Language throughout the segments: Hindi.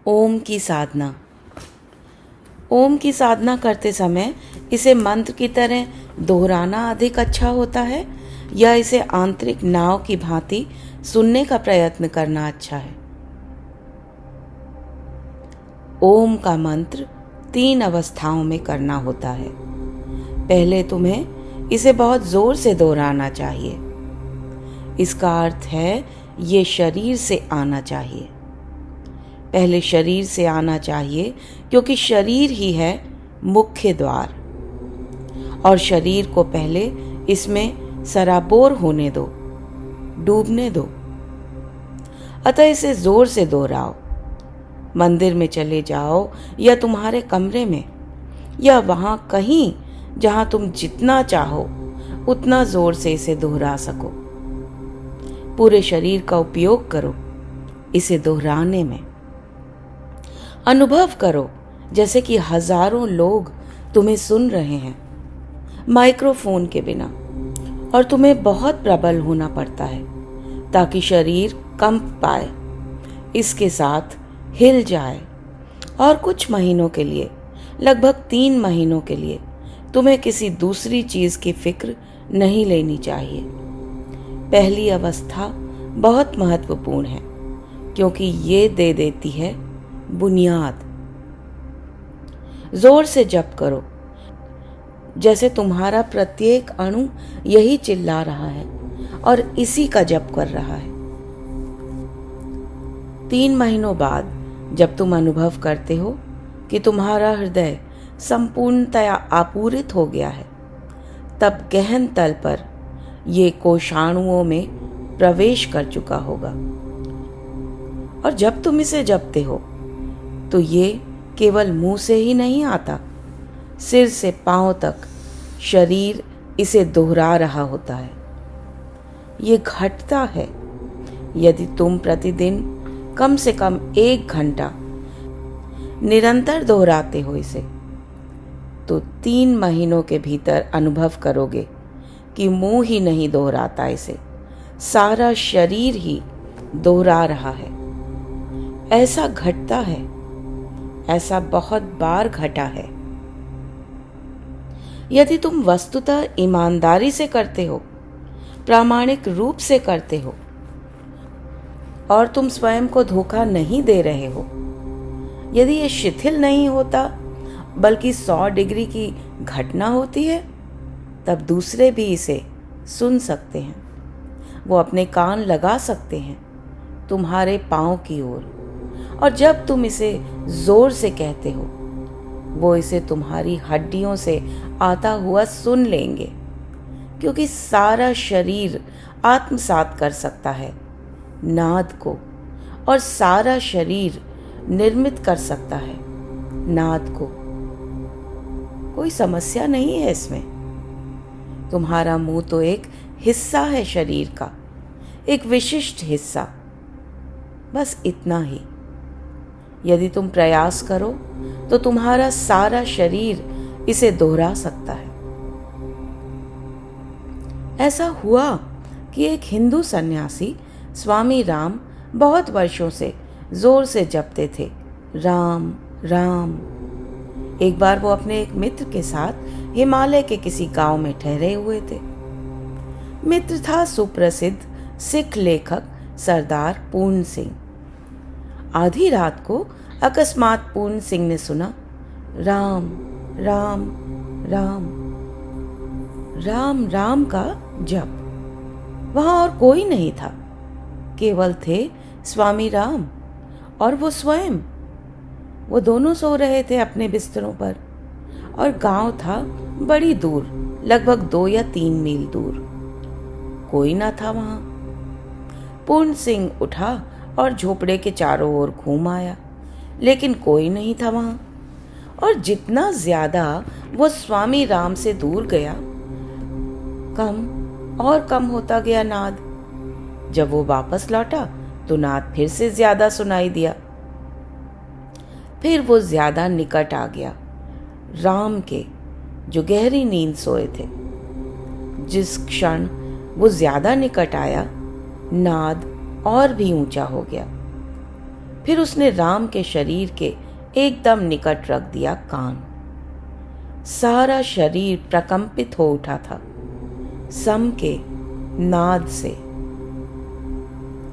ओम की साधना। ओम की साधना करते समय इसे मंत्र की तरह दोहराना अधिक अच्छा होता है या इसे आंतरिक नाव की भांति सुनने का प्रयत्न करना अच्छा है। ओम का मंत्र 3 अवस्थाओं में करना होता है। पहले तुम्हें इसे बहुत जोर से दोहराना चाहिए। इसका अर्थ है ये शरीर से आना चाहिए। पहले शरीर से आना चाहिए क्योंकि शरीर ही है मुख्य द्वार और शरीर को पहले इसमें सराबोर होने दो, डूबने दो। अतः इसे जोर से दोहराओ। मंदिर में चले जाओ या तुम्हारे कमरे में या वहां कहीं जहां तुम जितना चाहो उतना जोर से इसे दोहरा सको। पूरे शरीर का उपयोग करो इसे दोहराने में। अनुभव करो जैसे कि हजारों लोग तुम्हें सुन रहे हैं माइक्रोफोन के बिना, और तुम्हें बहुत प्रबल होना पड़ता है ताकि शरीर कंप पाए, इसके साथ हिल जाए। और कुछ महीनों के लिए, लगभग 3 महीनों के लिए, तुम्हें किसी दूसरी चीज की फिक्र नहीं लेनी चाहिए। पहली अवस्था बहुत महत्वपूर्ण है क्योंकि ये दे देती है बुनियाद। जोर से जप करो जैसे तुम्हारा प्रत्येक अणु यही चिल्ला रहा है और इसी का जप कर रहा है। 3 महीनों बाद जब तुम अनुभव करते हो कि तुम्हारा हृदय संपूर्णतया आपूरित हो गया है, तब गहन तल पर ये कोशाणुओं में प्रवेश कर चुका होगा। और जब तुम इसे जपते हो तो ये केवल मुंह से ही नहीं आता, सिर से पांव तक शरीर इसे दोहरा रहा होता है। ये घटता है। यदि तुम प्रतिदिन कम से कम 1 घंटा निरंतर दोहराते हो इसे, तो 3 महीनों के भीतर अनुभव करोगे कि मुंह ही नहीं दोहराता इसे, सारा शरीर ही दोहरा रहा है। ऐसा घटता है, ऐसा बहुत बार घटा है। यदि तुम वस्तुतः ईमानदारी से करते हो, प्रामाणिक रूप से करते हो और तुम स्वयं को धोखा नहीं दे रहे हो, यदि ये शिथिल नहीं होता बल्कि 100 डिग्री की घटना होती है, तब दूसरे भी इसे सुन सकते हैं। वो अपने कान लगा सकते हैं तुम्हारे पांव की ओर, और जब तुम इसे जोर से कहते हो, वो इसे तुम्हारी हड्डियों से आता हुआ सुन लेंगे, क्योंकि सारा शरीर आत्मसात कर सकता है नाद को, और सारा शरीर निर्मित कर सकता है नाद को। कोई समस्या नहीं है इसमें। तुम्हारा मुंह तो एक हिस्सा है शरीर का, एक विशिष्ट हिस्सा, बस इतना ही। यदि तुम प्रयास करो तो तुम्हारा सारा शरीर इसे दोहरा सकता है। ऐसा हुआ कि एक हिंदू सन्यासी स्वामी राम बहुत वर्षों से जोर से जपते थे, राम राम। एक बार वो अपने एक मित्र के साथ हिमालय के किसी गांव में ठहरे हुए थे। मित्र था सुप्रसिद्ध सिख लेखक सरदार पूर्ण सिंह। आधी रात को अकस्मात पूर्ण सिंह ने सुना, राम राम राम, राम राम का जप। वहां और कोई नहीं था, केवल थे स्वामी राम और वो स्वयं। वो दोनों सो रहे थे अपने बिस्तरों पर, और गांव था बड़ी दूर, लगभग 2 या 3 मील दूर। कोई ना था वहां। पूर्ण सिंह उठा और झोपड़े के चारों ओर घूम आया, लेकिन कोई नहीं था वहां। और जितना ज्यादा वो स्वामी राम से दूर गया, कम और कम होता गया नाद। जब वो वापस लौटा तो नाद फिर से ज्यादा सुनाई दिया। फिर वो ज्यादा निकट आ गया राम के, जो गहरी नींद सोए थे। जिस क्षण वो ज्यादा निकट आया, नाद और भी ऊंचा हो गया। फिर उसने राम के शरीर के एकदम निकट रख दिया कान। सारा शरीर प्रकंपित हो उठा था सम के नाद से।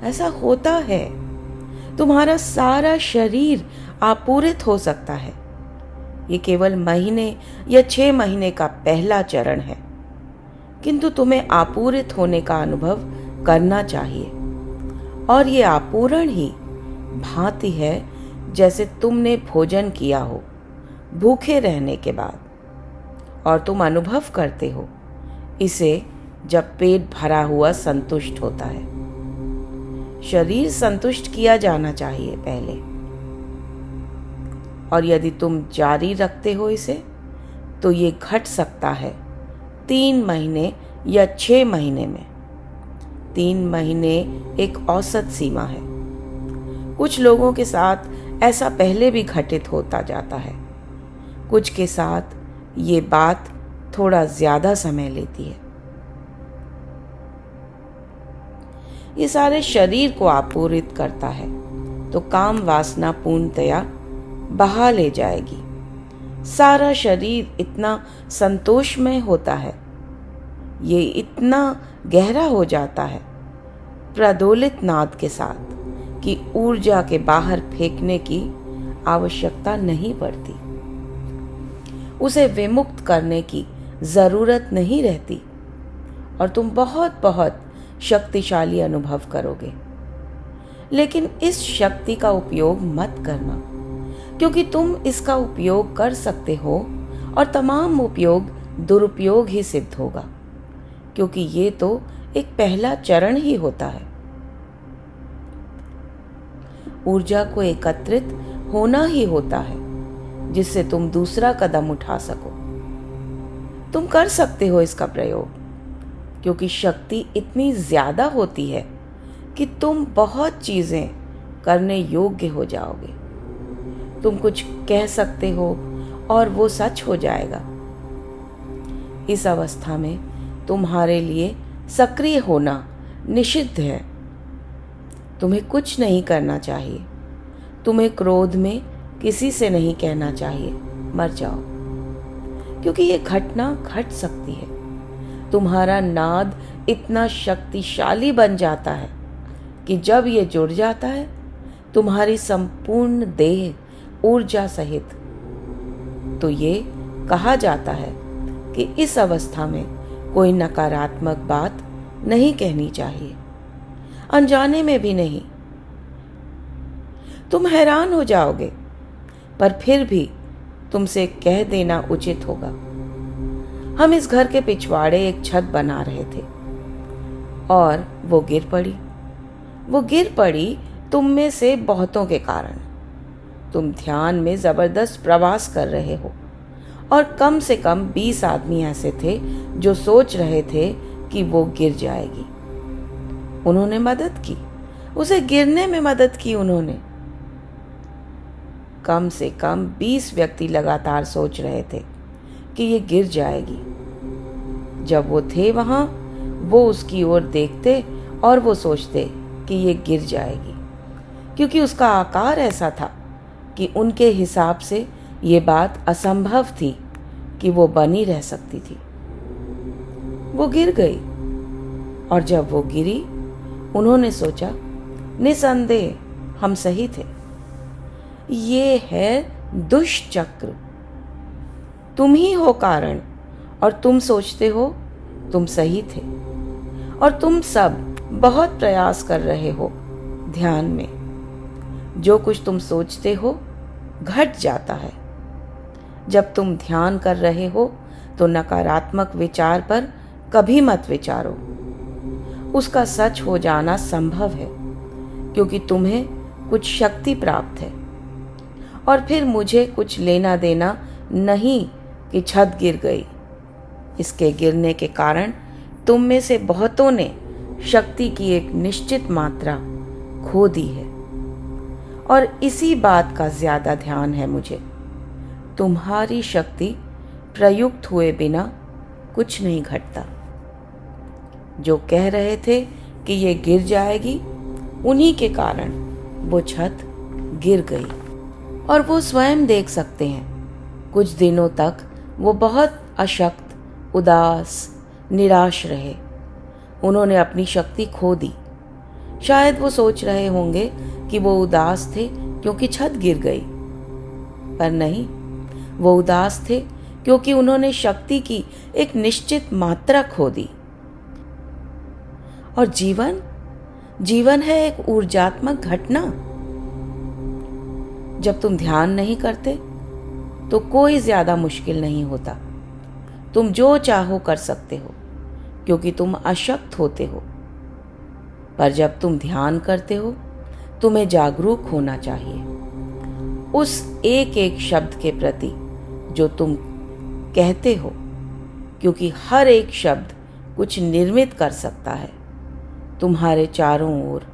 ऐसा होता है, तुम्हारा सारा शरीर आपूरित हो सकता है। ये केवल महीने या 6 महीने का पहला चरण है, किंतु तुम्हें आपूरित होने का अनुभव करना चाहिए। और ये आपूरण ही भांति है जैसे तुमने भोजन किया हो भूखे रहने के बाद, और तुम अनुभव करते हो इसे जब पेट भरा हुआ संतुष्ट होता है। शरीर संतुष्ट किया जाना चाहिए पहले, और यदि तुम जारी रखते हो इसे तो ये घट सकता है 3 महीने या 6 महीने में। 3 महीने एक औसत सीमा है। कुछ लोगों के साथ ऐसा पहले भी घटित होता जाता है, कुछ के साथ ये बात थोड़ा ज्यादा समय लेती है। ये सारे शरीर को आपूरित करता है तो काम वासना पूर्णतया बहा ले जाएगी। सारा शरीर इतना संतोषमय होता है, ये इतना गहरा हो जाता है प्रदोलित नाद के साथ कि ऊर्जा के बाहर फेंकने की आवश्यकता नहीं पड़ती, उसे विमुक्त करने की जरूरत नहीं रहती, और तुम बहुत बहुत शक्तिशाली अनुभव करोगे। लेकिन इस शक्ति का उपयोग मत करना, क्योंकि तुम इसका उपयोग कर सकते हो और तमाम उपयोग दुरुपयोग ही सिद्ध होगा, क्योंकि ये तो एक पहला चरण ही होता है। ऊर्जा को एकत्रित होना ही होता है जिससे तुम दूसरा कदम उठा सको। तुम कर सकते हो इसका प्रयोग, क्योंकि शक्ति इतनी ज्यादा होती है कि तुम बहुत चीजें करने योग्य हो जाओगे। तुम कुछ कह सकते हो और वो सच हो जाएगा। इस अवस्था में तुम्हारे लिए सक्रिय होना निषिद्ध है। तुम्हें कुछ नहीं करना चाहिए। तुम्हें क्रोध में किसी से नहीं कहना चाहिए मर जाओ, क्योंकि ये घटना घट सकती है। तुम्हारा नाद इतना शक्तिशाली बन जाता है कि जब ये जुड़ जाता है तुम्हारी संपूर्ण देह ऊर्जा सहित, तो ये कहा जाता है कि इस अवस्था में कोई नकारात्मक बात नहीं कहनी चाहिए, अनजाने में भी नहीं। तुम हैरान हो जाओगे, पर फिर भी तुमसे कह देना उचित होगा। हम इस घर के पिछवाड़े एक छत बना रहे थे और वो गिर पड़ी। वो गिर पड़ी तुम में से बहुतों के कारण। तुम ध्यान में जबरदस्त प्रवास कर रहे हो और कम से कम 20 आदमी ऐसे थे जो सोच रहे थे कि वो गिर जाएगी। उन्होंने मदद की, उसे गिरने में मदद की। उन्होंने कम से कम 20 व्यक्ति लगातार सोच रहे थे कि ये गिर जाएगी। जब वो थे वहां, वो उसकी ओर देखते और वो सोचते कि ये गिर जाएगी, क्योंकि उसका आकार ऐसा था कि उनके हिसाब से ये बात असंभव थी कि वो बनी रह सकती थी। वो गिर गई, और जब वो गिरी उन्होंने सोचा निसंदेह हम सही थे। ये है दुष्चक्र। तुम ही हो कारण, और तुम सोचते हो तुम सही थे, और तुम सब बहुत प्रयास कर रहे हो ध्यान में। जो कुछ तुम सोचते हो घट जाता है। जब तुम ध्यान कर रहे हो तो नकारात्मक विचार पर कभी मत विचारो। उसका सच हो जाना संभव है, क्योंकि तुम्हें कुछ शक्ति प्राप्त है। और फिर मुझे कुछ लेना देना नहीं कि छत गिर गई। इसके गिरने के कारण तुम में से बहुतों ने शक्ति की एक निश्चित मात्रा खो दी है, और इसी बात का ज्यादा ध्यान है मुझे। तुम्हारी शक्ति प्रयुक्त हुए बिना कुछ नहीं घटता। जो कह रहे थे कि ये गिर जाएगी, उन्हीं के कारण वो छत गिर गई और वो स्वयं देख सकते हैं कुछ दिनों तक वो बहुत अशक्त, उदास, निराश रहे। उन्होंने अपनी शक्ति खो दी। शायद वो सोच रहे होंगे कि वो उदास थे क्योंकि छत गिर गई, पर नहीं, वो उदास थे क्योंकि उन्होंने शक्ति की एक निश्चित मात्रा खो दी। और जीवन है एक ऊर्जात्मक घटना। जब तुम ध्यान नहीं करते तो कोई ज्यादा मुश्किल नहीं होता। तुम जो चाहो कर सकते हो क्योंकि तुम अशक्त होते हो। पर जब तुम ध्यान करते हो तुम्हें जागरूक होना चाहिए उस एक एक शब्द के प्रति जो तुम कहते हो, क्योंकि हर एक शब्द कुछ निर्मित कर सकता है तुम्हारे चारों ओर।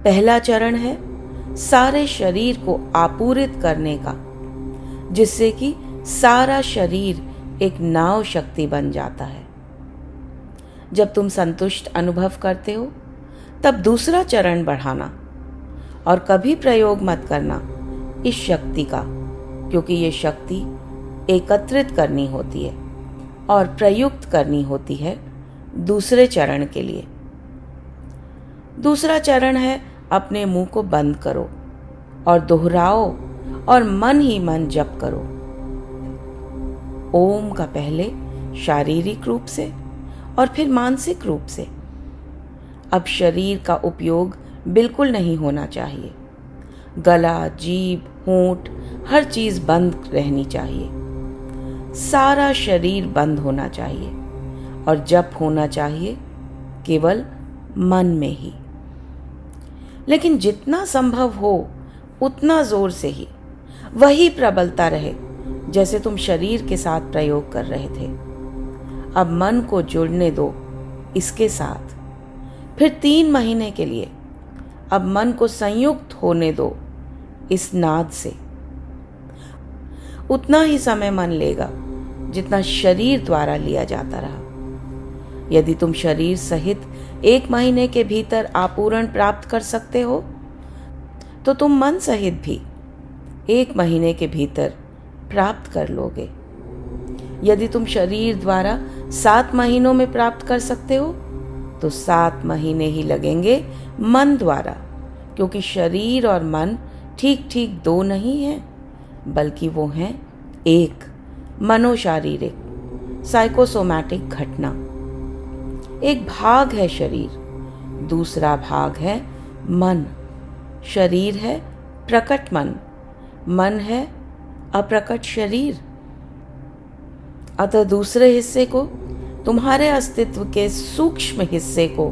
पहला चरण है सारे शरीर को आपूरित करने का, जिससे कि सारा शरीर एक नाव शक्ति बन जाता है। जब तुम संतुष्ट अनुभव करते हो तब दूसरा चरण बढ़ाना और कभी प्रयोग मत करना इस शक्ति का, क्योंकि ये शक्ति एकत्रित करनी होती है और प्रयुक्त करनी होती है दूसरे चरण के लिए। दूसरा चरण है अपने मुंह को बंद करो और दोहराओ और मन ही मन जप करो ओम का, पहले शारीरिक रूप से और फिर मानसिक रूप से। अब शरीर का उपयोग बिल्कुल नहीं होना चाहिए। गला, जीभ, होंठ, हर चीज बंद रहनी चाहिए। सारा शरीर बंद होना चाहिए और जप होना चाहिए केवल मन में ही। लेकिन जितना संभव हो उतना जोर से ही, वही प्रबलता रहे जैसे तुम शरीर के साथ प्रयोग कर रहे थे। अब मन को जुड़ने दो इसके साथ। फिर 3 महीने के लिए अब मन को संयुक्त होने दो इस नाद से। उतना ही समय मन लेगा जितना शरीर द्वारा लिया जाता रहा। यदि तुम शरीर सहित 1 महीने के भीतर आपूरण प्राप्त कर सकते हो तो तुम मन सहित भी 1 महीने के भीतर प्राप्त कर लोगे। यदि तुम शरीर द्वारा 7 महीनों में प्राप्त कर सकते हो तो 7 महीने ही लगेंगे मन द्वारा, क्योंकि शरीर और मन ठीक ठीक 2 नहीं हैं, बल्कि वो हैं एक मनोशारीरिक साइकोसोमैटिक घटना। एक भाग है शरीर, दूसरा भाग है मन। शरीर है प्रकट मन, मन है अप्रकट शरीर। अतः दूसरे हिस्से को, तुम्हारे अस्तित्व के सूक्ष्म हिस्से को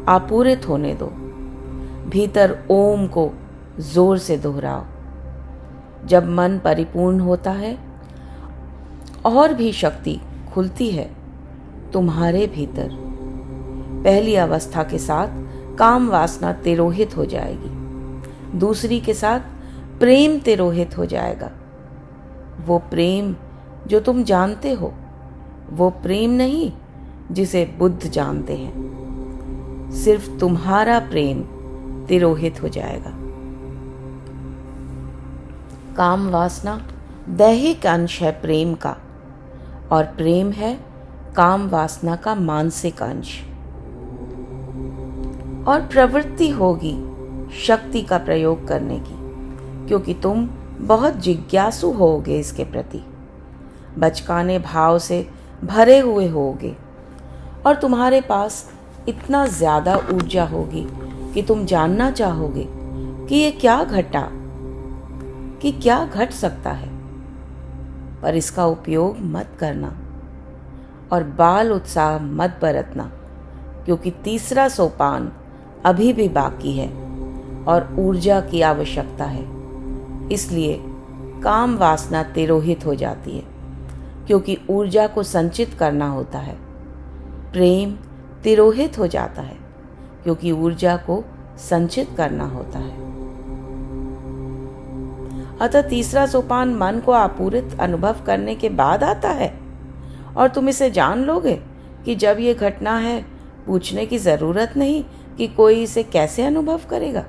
आपूरित होने दो। भीतर ओम को जोर से दोहराओ। जब मन परिपूर्ण होता है और भी शक्ति खुलती है तुम्हारे भीतर। पहली अवस्था के साथ काम वासना तिरोहित हो जाएगी, दूसरी के साथ प्रेम तिरोहित हो जाएगा। वो प्रेम जो तुम जानते हो, वो प्रेम नहीं जिसे बुद्ध जानते हैं। सिर्फ तुम्हारा प्रेम तिरोहित हो जाएगा। काम वासना दैहिक अंश है प्रेम का, और प्रेम है काम वासना का मानसिक अंश। और प्रवृत्ति होगी शक्ति का प्रयोग करने की, क्योंकि तुम बहुत जिज्ञासु होगे इसके प्रति, बचकाने भाव से भरे हुए होगे, और तुम्हारे पास इतना ज्यादा ऊर्जा होगी कि तुम जानना चाहोगे कि ये क्या घटा, कि क्या घट सकता है। पर इसका उपयोग मत करना और बाल उत्साह मत बरतना, क्योंकि तीसरा सोपान अभी भी बाकी है और ऊर्जा की आवश्यकता है। इसलिए काम वासना तिरोहित हो जाती है, क्योंकि ऊर्जा को संचित करना होता है। प्रेम तिरोहित हो जाता है, क्योंकि ऊर्जा को संचित करना होता है। अतः तीसरा सोपान मन को आपूरित अनुभव करने के बाद आता है, और तुम इसे जान लोगे कि जब ये घटना है, पूछने की जरूरत नहीं कि कोई इसे कैसे अनुभव करेगा।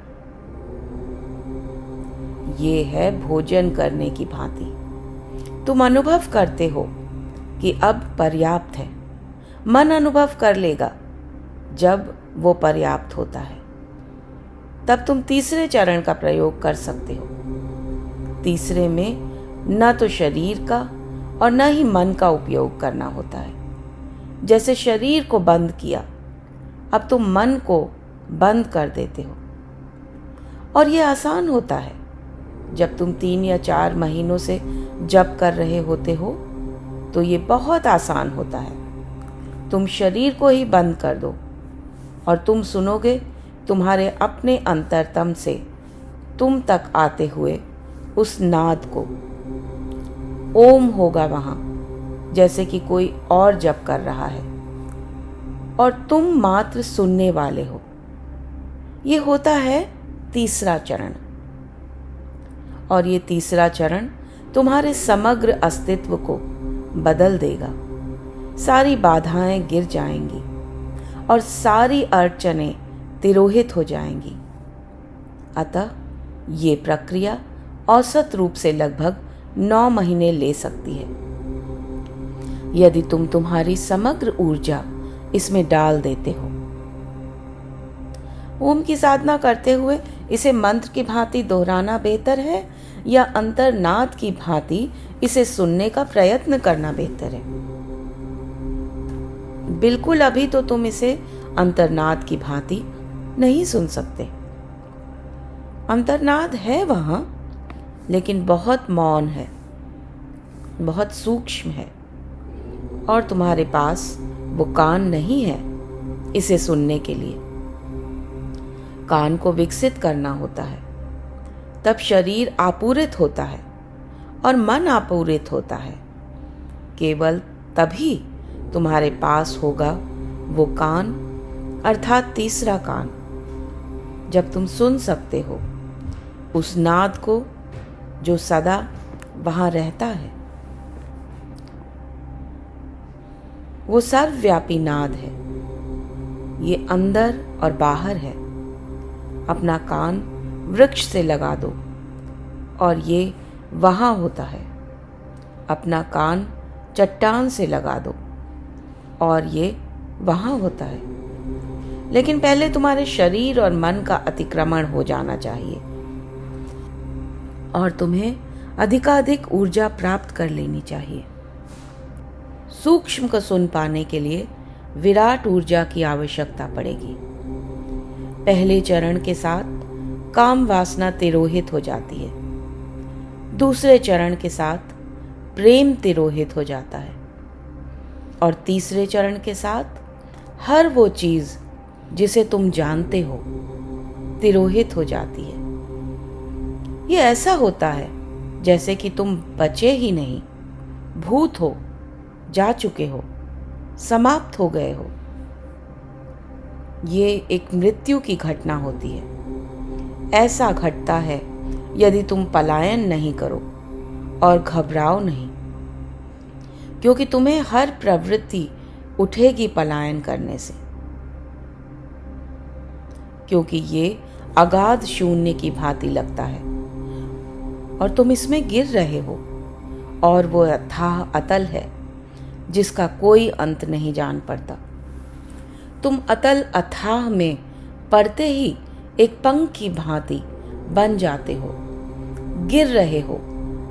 ये है भोजन करने की भांति। तुम अनुभव करते हो कि अब पर्याप्त है। मन अनुभव कर लेगा जब वो पर्याप्त होता है, तब तुम तीसरे चरण का प्रयोग कर सकते हो। तीसरे में न तो शरीर का और न ही मन का उपयोग करना होता है। जैसे शरीर को बंद किया, अब तुम मन को बंद कर देते हो। और ये आसान होता है। जब तुम 3 या 4 महीनों से जप कर रहे होते हो तो ये बहुत आसान होता है। तुम शरीर को ही बंद कर दो और तुम सुनोगे तुम्हारे अपने अंतरतम से तुम तक आते हुए उस नाद को। ओम होगा वहाँ, जैसे कि कोई और जप कर रहा है और तुम मात्र सुनने वाले हो। ये होता है तीसरा चरण। और ये तीसरा चरण तुम्हारे समग्र अस्तित्व को बदल देगा। सारी बाधाएं गिर जाएंगी और सारी अड़चनें तिरोहित हो जाएंगी। अतः ये प्रक्रिया औसत रूप से लगभग 9 महीने ले सकती है, यदि तुम तुम्हारी समग्र ऊर्जा इसमें डाल देते हो। ओम की साधना करते हुए इसे मंत्र की भांति दोहराना बेहतर है या अंतर्नाद की भांति इसे सुनने का प्रयत्न करना बेहतर है? बिल्कुल अभी तो तुम इसे अंतर्नाद की भांति नहीं सुन सकते। अंतर्नाद है वहां, लेकिन बहुत मौन है, बहुत सूक्ष्म है, और तुम्हारे पास वो कान नहीं है इसे सुनने के लिए। कान को विकसित करना होता है, तब शरीर आपूरित होता है और मन आपूरित होता है। केवल तभी तुम्हारे पास होगा वो कान, अर्थात तीसरा कान, जब तुम सुन सकते हो उस नाद को जो सदा वहां रहता है। वो सर्वव्यापी नाद है। ये अंदर और बाहर है। अपना कान वृक्ष से लगा दो और ये वहां होता है। अपना कान चट्टान से लगा दो और ये वहां होता है। लेकिन पहले तुम्हारे शरीर और मन का अतिक्रमण हो जाना चाहिए और तुम्हें अधिकाधिक ऊर्जा प्राप्त कर लेनी चाहिए। सूक्ष्म को सुन पाने के लिए विराट ऊर्जा की आवश्यकता पड़ेगी। पहले चरण के साथ काम वासना तिरोहित हो जाती है। दूसरे चरण के साथ प्रेम तिरोहित हो जाता है और तीसरे चरण के साथ हर वो चीज जिसे तुम जानते हो तिरोहित हो जाती है। ये ऐसा होता है जैसे कि तुम बचे ही नहीं, भूत हो, जा चुके हो, समाप्त हो गए हो। ये एक मृत्यु की घटना होती है। ऐसा घटता है यदि तुम पलायन नहीं करो और घबराओ नहीं, क्योंकि तुम्हें हर प्रवृत्ति उठेगी पलायन करने से, क्योंकि ये अगाध शून्य की भांति लगता है और तुम इसमें गिर रहे हो। और वो अथाह अतल है जिसका कोई अंत नहीं जान पड़ता। तुम अतल अथाह में पड़ते ही एक पंख की भांति बन जाते हो, गिर रहे हो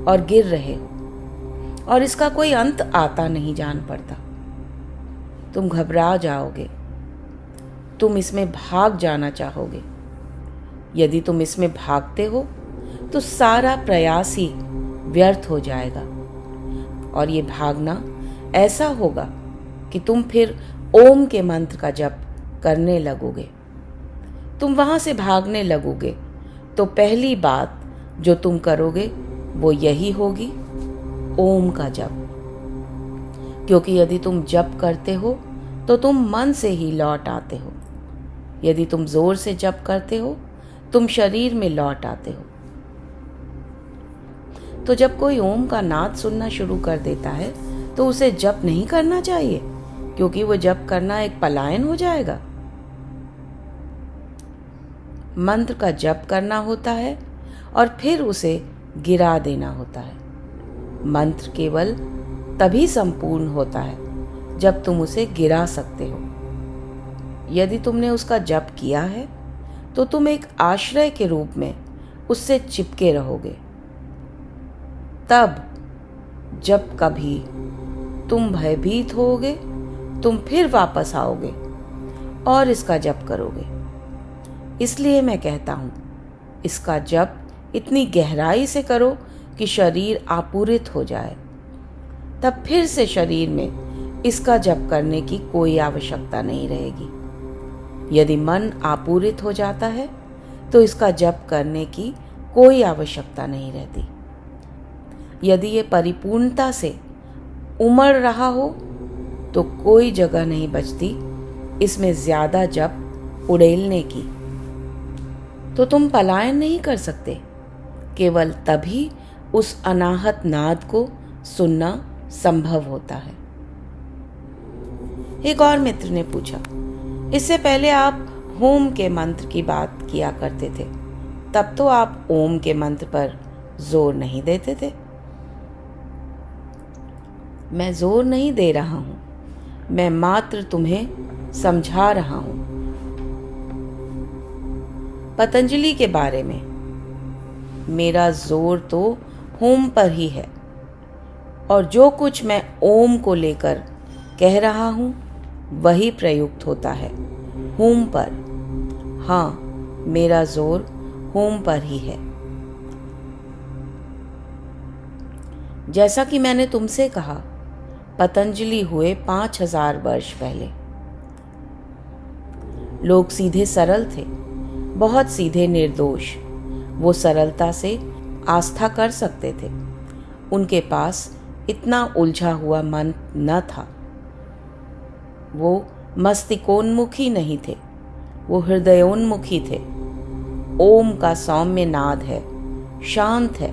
और गिर रहे हो, और इसका कोई अंत आता नहीं जान पड़ता। तुम घबरा जाओगे, तुम इसमें भाग जाना चाहोगे। यदि तुम इसमें भागते हो तो सारा प्रयास ही व्यर्थ हो जाएगा, और ये भागना ऐसा होगा कि तुम फिर ओम के मंत्र का जप करने लगोगे। तुम वहां से भागने लगोगे तो पहली बात जो तुम करोगे वो यही होगी, ओम का जप। क्योंकि यदि तुम जप करते हो तो तुम मन से ही लौट आते हो। यदि तुम जोर से जप करते हो तुम शरीर में लौट आते हो। तो जब कोई ओम का नाद सुनना शुरू कर देता है तो उसे जप नहीं करना चाहिए, क्योंकि वो जप करना एक पलायन हो जाएगा। मंत्र का जप करना होता है और फिर उसे गिरा देना होता है। मंत्र केवल तभी संपूर्ण होता है जब तुम उसे गिरा सकते हो। यदि तुमने उसका जप किया है तो तुम एक आश्रय के रूप में उससे चिपके रहोगे। तब जब कभी तुम भयभीत होगे तुम फिर वापस आओगे और इसका जप करोगे। इसलिए मैं कहता हूं, इसका जप इतनी गहराई से करो कि शरीर आपूरित हो जाए। तब फिर से शरीर में इसका जप करने की कोई आवश्यकता नहीं रहेगी। यदि मन आपूरित हो जाता है तो इसका जप करने की कोई आवश्यकता नहीं रहती। यदि ये परिपूर्णता से उमड़ रहा हो तो कोई जगह नहीं बचती इसमें ज्यादा जप उड़ेलने की। तो तुम पलायन नहीं कर सकते, केवल तभी उस अनाहत नाद को सुनना संभव होता है। एक और मित्र ने पूछा, इससे पहले आप होम के मंत्र की बात किया करते थे, तब तो आप ओम के मंत्र पर जोर नहीं देते थे। मैं जोर नहीं दे रहा हूं, मैं मात्र तुम्हें समझा रहा हूं। पतंजलि के बारे में मेरा जोर तो होम पर ही है, और जो कुछ मैं ओम को लेकर कह रहा हूं वही प्रयुक्त होता है होम पर। हाँ, मेरा जोर होम पर ही है। जैसा कि मैंने तुमसे कहा, पतंजलि हुए 5000 वर्ष पहले। लोग सीधे सरल थे, बहुत सीधे निर्दोष। वो सरलता से आस्था कर सकते थे। उनके पास इतना उलझा हुआ मन न था। वो मस्तिकोन्मुखी नहीं थे, वो हृदयोन्मुखी थे। ओम का सौम्य नाद है, शांत है,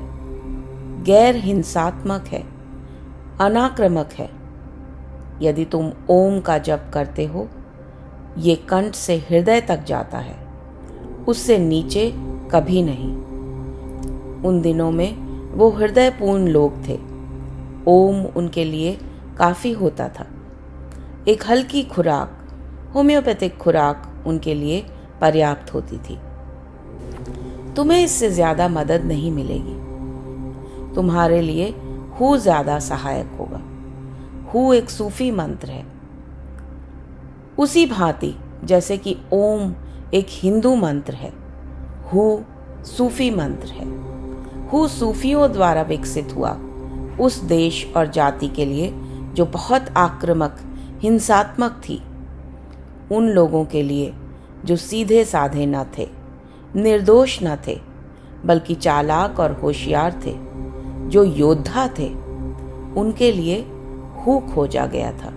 गैर हिंसात्मक है, अनाक्रामक है। यदि तुम ओम का जप करते हो, ये कंठ से हृदय तक जाता है, उससे नीचे कभी नहीं। उन दिनों में वो हृदयपूर्ण लोग थे। ओम उनके लिए काफी होता था। एक हल्की खुराक, होम्योपैथिक खुराक उनके लिए पर्याप्त होती थी। तुम्हें इससे ज्यादा मदद नहीं मिलेगी। तुम्हारे लिए हु ज्यादा सहायक होगा। हु एक सूफी मंत्र है, उसी भांति जैसे कि ओम एक हिंदू मंत्र है, हु सूफी मंत्र है। हु सूफियों द्वारा विकसित हुआ उस देश और जाति के लिए जो बहुत आक्रामक, हिंसात्मक थी। उन लोगों के लिए जो सीधे साधे न थे, निर्दोष न थे, बल्कि चालाक और होशियार थे, जो योद्धा थे, उनके लिए हु खोजा गया था।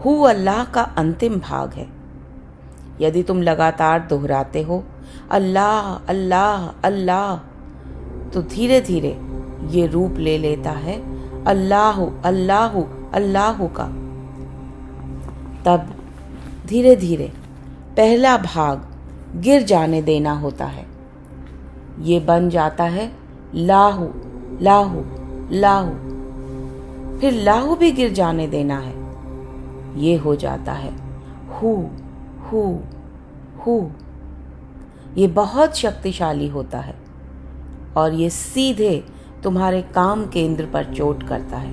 हु अल्लाह का अंतिम भाग है। यदि तुम लगातार दोहराते हो अल्लाह अल्लाह अल्लाह, तो धीरे धीरे ये रूप ले लेता है अल्लाह अल्लाह अल्लाह का। तब धीरे धीरे पहला भाग गिर जाने देना होता है। ये बन जाता है लाहू लाहू लाहू। फिर लाहू भी गिर जाने देना है। ये हो जाता है हु हु हु। ये बहुत शक्तिशाली होता है और ये सीधे तुम्हारे काम केंद्र पर चोट करता है।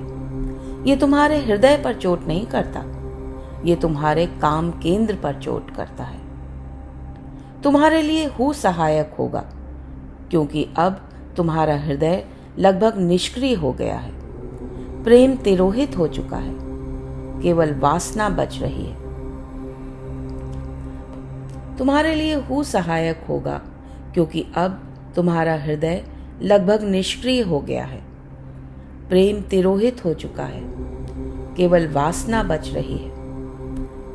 ये तुम्हारे हृदय पर चोट नहीं करता, ये तुम्हारे काम केंद्र पर चोट करता है। तुम्हारे लिए हु सहायक होगा, क्योंकि अब तुम्हारा हृदय लगभग निष्क्रिय हो गया है। प्रेम तिरोहित हो चुका है, केवल वासना बच रही है। तुम्हारे लिए हु सहायक होगा, क्योंकि अब तुम्हारा हृदय लगभग निष्क्रिय हो गया है। प्रेम तिरोहित हो चुका है, केवल वासना बच रही है।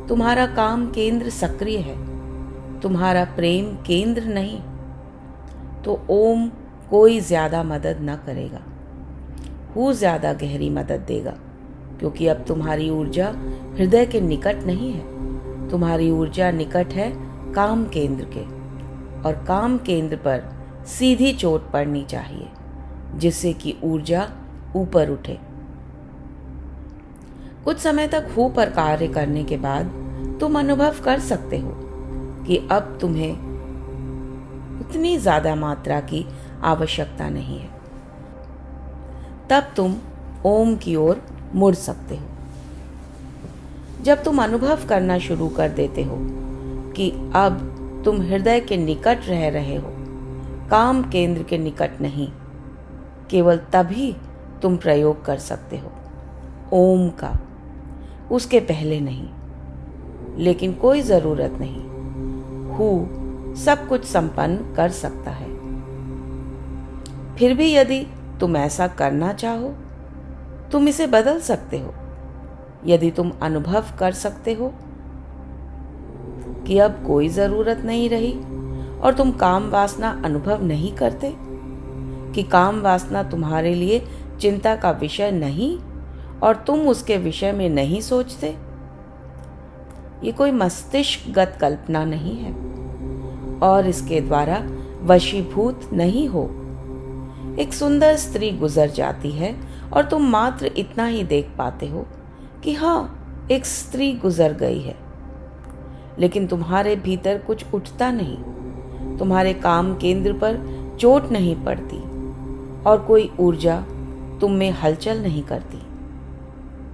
तुम्हारा काम केंद्र सक्रिय है, तुम्हारा प्रेम केंद्र नहीं। तो ओम कोई ज्यादा मदद न करेगा, हु ज्यादा गहरी मदद देगा, क्योंकि अब तुम्हारी ऊर्जा हृदय के निकट नहीं है। तुम्हारी ऊर्जा निकट है काम केंद्र के, और काम केंद्र पर सीधी चोट पड़नी चाहिए, जिससे कि ऊर्जा ऊपर उठे। कुछ समय तक हु पर कार्य करने के बाद तुम अनुभव कर सकते हो कि अब तुम्हें उतनी ज्यादा मात्रा की आवश्यकता नहीं है। तब तुम ओम की ओर मुड़ सकते हो। जब तुम अनुभव करना शुरू कर देते हो कि अब तुम हृदय के निकट रह रहे हो, काम केंद्र के निकट नहीं, केवल तभी तुम प्रयोग कर सकते हो ओम का, उसके पहले नहीं। लेकिन कोई जरूरत नहीं, हु सब कुछ संपन्न कर सकता है। फिर भी यदि तुम ऐसा करना चाहो, तुम इसे बदल सकते हो। यदि तुम अनुभव कर सकते हो कि अब कोई जरूरत नहीं रही और तुम काम वासना अनुभव नहीं करते, कि काम वासना तुम्हारे लिए चिंता का विषय नहीं और तुम उसके विषय में नहीं सोचते, ये कोई मस्तिष्कगत कल्पना नहीं है और इसके द्वारा वशीभूत नहीं हो। एक सुंदर स्त्री गुजर जाती है और तुम मात्र इतना ही देख पाते हो कि हाँ, एक स्त्री गुजर गई है, लेकिन तुम्हारे भीतर कुछ उठता नहीं, तुम्हारे काम केंद्र पर चोट नहीं पड़ती और कोई ऊर्जा तुम में हलचल नहीं करती।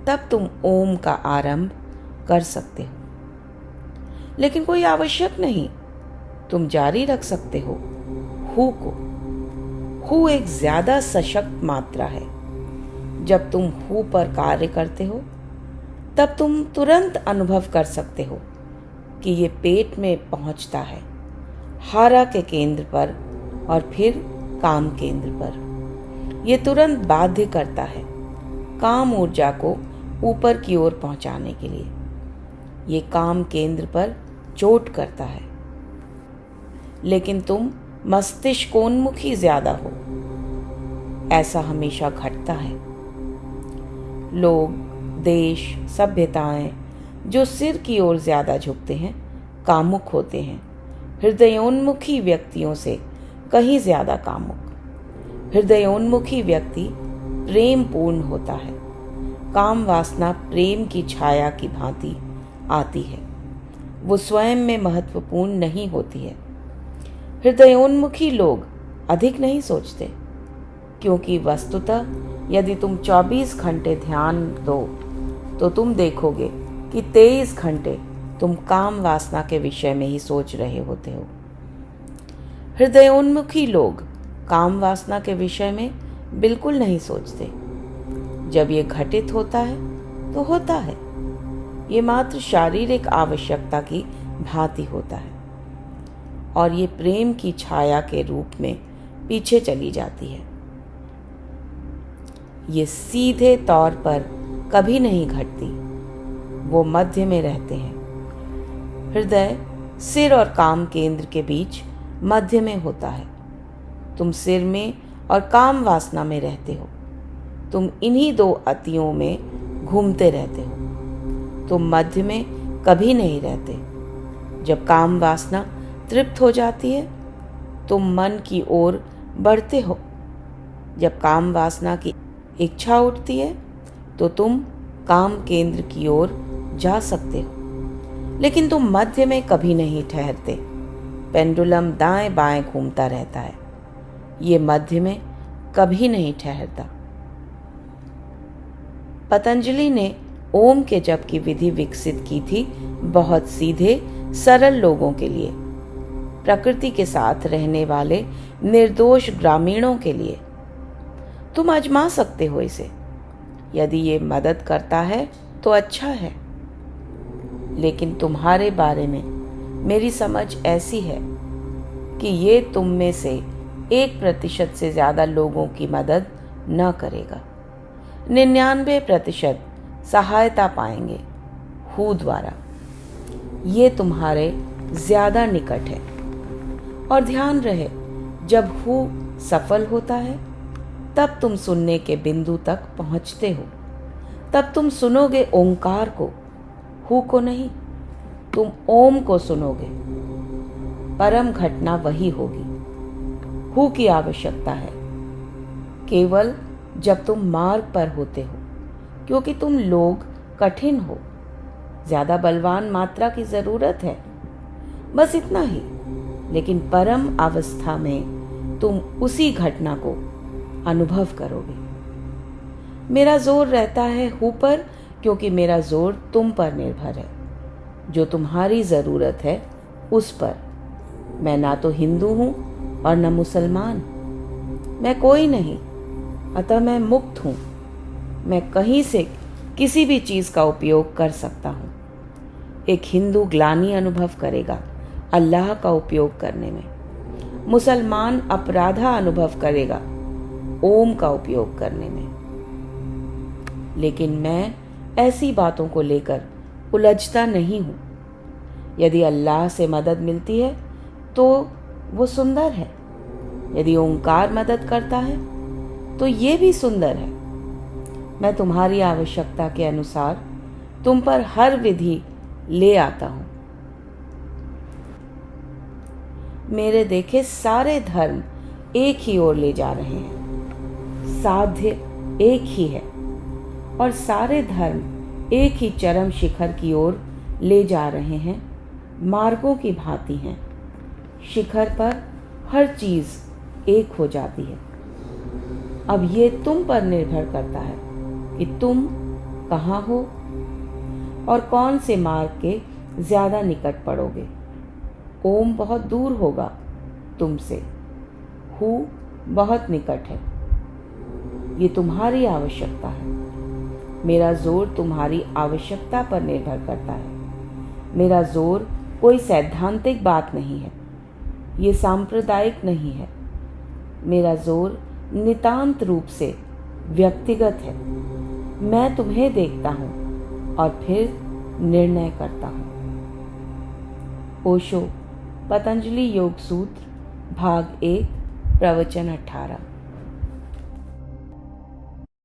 तब तुम ओम का आरंभ कर सकते हो। लेकिन कोई आवश्यक नहीं, तुम जारी रख सकते हो हु को। हु एक ज्यादा सशक्त मात्रा है। जब तुम हु पर कार्य करते हो, तब तुम तुरंत अनुभव कर सकते हो कि ये पेट में पहुंचता है, हारा के केंद्र पर और फिर काम केंद्र पर। ये तुरंत बाध्य करता है काम ऊर्जा को ऊपर की ओर पहुंचाने के लिए। ये काम केंद्र पर चोट करता है। लेकिन तुम मस्तिष्कोन्मुखी ज्यादा हो, ऐसा हमेशा घटता है। लोग, देश, सभ्यताएं जो सिर की ओर ज्यादा झुकते हैं, कामुक होते हैं। हृदयोन्मुखी व्यक्तियों से कहीं ज्यादा कामुक। हृदयोन्मुखी व्यक्ति प्रेम पूर्ण होता है। काम वासना प्रेम की छाया की भांति आती है, वो स्वयं में महत्वपूर्ण नहीं होती है। हृदयोन्मुखी लोग अधिक नहीं सोचते, क्योंकि वस्तुतः यदि तुम 24 घंटे ध्यान दो तो तुम देखोगे कि 23 घंटे तुम काम वासना के विषय में ही सोच रहे होते हो। हृदयोन्मुखी लोग काम वासना के विषय में बिल्कुल नहीं सोचते। जब ये घटित होता है तो होता है, ये मात्र शारीरिक आवश्यकता की भांति होता है और ये प्रेम की छाया के रूप में पीछे चली जाती है। ये सीधे तौर पर कभी नहीं घटती, वो मध्य में रहते हैं। हृदय सिर और काम केंद्र के बीच मध्य में होता है। तुम सिर में और काम वासना में रहते हो। तुम इन्हीं दो अतियों में घूमते रहते हो। तुम मध्य में कभी नहीं रहते। जब काम वासना तृप्त हो जाती है, तुम मन की ओर बढ़ते हो। जब काम वासना की इच्छा उठती है तो तुम काम केंद्र की ओर जा सकते हो, लेकिन तुम मध्य में कभी नहीं ठहरते। पेंडुलम दाएं बाएं घूमता रहता है, ये मध्य में कभी नहीं ठहरता। पतंजलि ने ओम के जप की विधि विकसित की थी बहुत सीधे सरल लोगों के लिए, प्रकृति के साथ रहने वाले निर्दोष ग्रामीणों के लिए। तुम आजमा सकते हो इसे। यदि ये मदद करता है तो अच्छा है, लेकिन तुम्हारे बारे में मेरी समझ ऐसी है कि ये तुम में से 1% से ज्यादा लोगों की मदद न करेगा। 99% सहायता पाएंगे हु द्वारा। ये तुम्हारे ज्यादा निकट है। और ध्यान रहे, जब हु सफल होता है तब तुम सुनने के बिंदु तक पहुंचते हो। तब तुम सुनोगे ओंकार को, हु को नहीं। तुम ओम को सुनोगे। परम घटना वही होगी। हु की आवश्यकता है केवल जब तुम मार्ग पर होते हो, क्योंकि तुम लोग कठिन हो। ज्यादा बलवान मात्रा की जरूरत है, बस इतना ही। लेकिन परम अवस्था में तुम उसी घटना को अनुभव करोगे। मेरा जोर रहता है हु पर, क्योंकि मेरा जोर तुम पर निर्भर है, जो तुम्हारी जरूरत है उस पर। मैं ना तो हिंदू हूं और न मुसलमान, मैं कोई नहीं, अतः मैं मुक्त हूं। मैं कहीं से किसी भी चीज का उपयोग कर सकता हूं। एक हिंदू ग्लानि अनुभव करेगा अल्लाह का उपयोग करने में, मुसलमान अपराधा अनुभव करेगा ओम का उपयोग करने में। लेकिन मैं ऐसी बातों को लेकर उलझता नहीं हूं। यदि अल्लाह से मदद मिलती है तो वो सुंदर है, यदि ओंकार मदद करता है तो ये भी सुंदर है। मैं तुम्हारी आवश्यकता के अनुसार तुम पर हर विधि ले आता हूं। मेरे देखे सारे धर्म एक ही ओर ले जा रहे हैं। साध्य एक ही है और सारे धर्म एक ही चरम शिखर की ओर ले जा रहे हैं। मार्गों की भांति हैं। शिखर पर हर चीज एक हो जाती है। अब ये तुम पर निर्भर करता है कि तुम कहाँ हो और कौन से मार्ग के ज्यादा निकट पड़ोगे। ओम बहुत दूर होगा तुमसे, हु बहुत निकट है। ये तुम्हारी आवश्यकता है। मेरा जोर तुम्हारी आवश्यकता पर निर्भर करता है। मेरा जोर कोई सैद्धांतिक बात नहीं है, ये सांप्रदायिक नहीं है। मेरा जोर नितांत रूप से व्यक्तिगत है। मैं तुम्हें देखता हूं और फिर निर्णय करता हूं। ओशो, पतंजलि योग सूत्र, भाग 1, प्रवचन 18।